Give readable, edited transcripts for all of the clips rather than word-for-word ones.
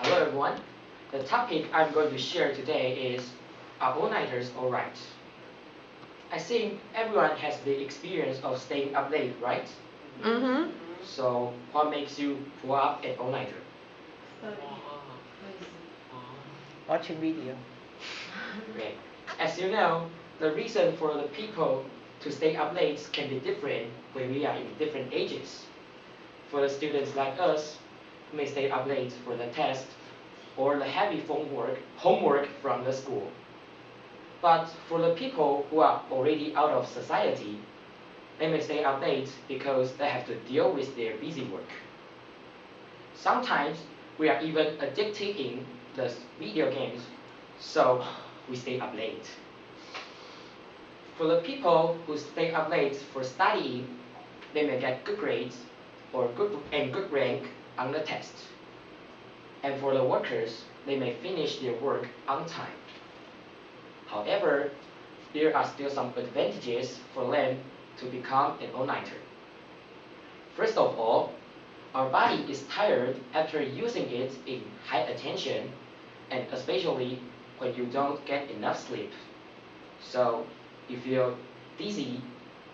Hello everyone. The topic I'm going to share today is, are all-nighters alright? I think everyone has the experience of staying up late, right? Mm-hmm. So what makes you pull up an all-nighter? Watching video. Okay. As you know, the reason for the people to stay up late can be different when we are in different ages. For the students like us, who may stay up late for the test or the heavy homework from the school. But for the people who are already out of society, they may stay up late because they have to deal with their busy work. Sometimes we are even addicted in the video games, so we stay up late. For the people who stay up late for studying, they may get good grades or good rank on the test. And for the workers, they may finish their work on time. However, there are still some advantages for them to become an all-nighter. First of all, our body is tired after using it in high attention, and especially when you don't get enough sleep. So you feel dizzy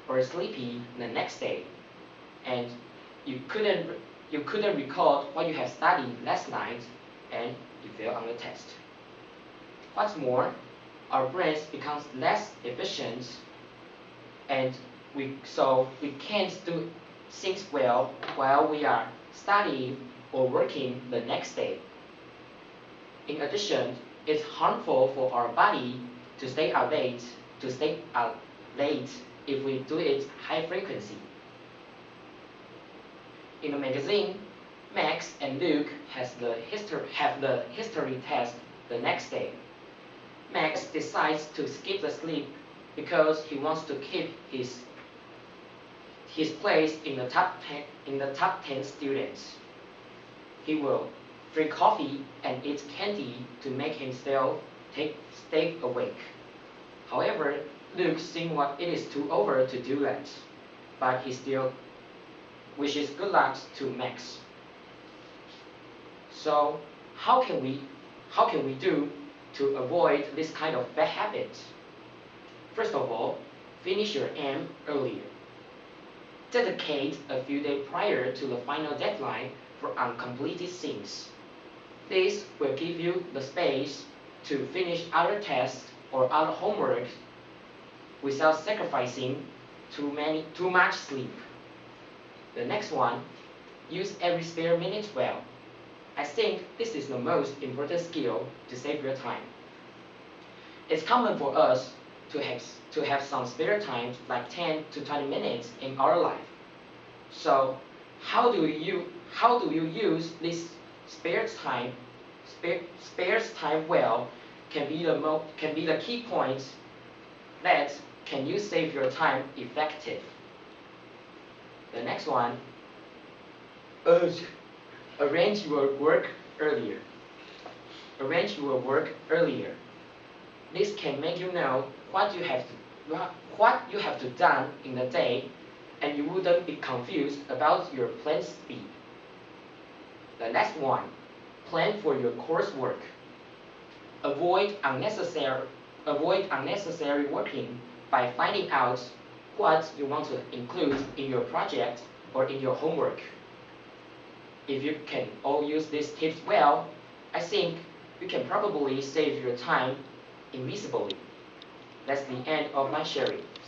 or sleepy the next day, and you couldn't recall what you have studied last night, and you fail on the test. What's more, our brains becomes less efficient, and we can't do things well while we are studying or working the next day. In addition, it's harmful for our body to stay out late if we do it high frequency. In the magazine, Max and Luke have the history test the next day. Max decides to skip the sleep because he wants to keep his place in the top 10 students. He will drink coffee and eat candy to make himself stay awake. However, Luke thinks it is too over to do that, but he still wishes good luck to Max. So how can we do to avoid this kind of bad habit? First of all, finish your aim earlier. Dedicate a few days prior to the final deadline for uncompleted things. This will give you the space to finish other tests or other homework without sacrificing too much sleep. The next one, use every spare minute well. I think this is the most important skill to save your time. It's common for us to have some spare time, like 10 to 20 minutes in our life. So how do you use this spare time well can be the key points that can you save your time effective. The next one, arrange your work earlier. Arrange your work earlier. This can make you know what you have to done in the day, and you wouldn't be confused about your planned speed. The next one, plan for your coursework. Avoid unnecessary working by finding out what you want to include in your project or in your homework. If you can all use these tips well, I think you can probably save your time invisibly. That's the end of my sharing.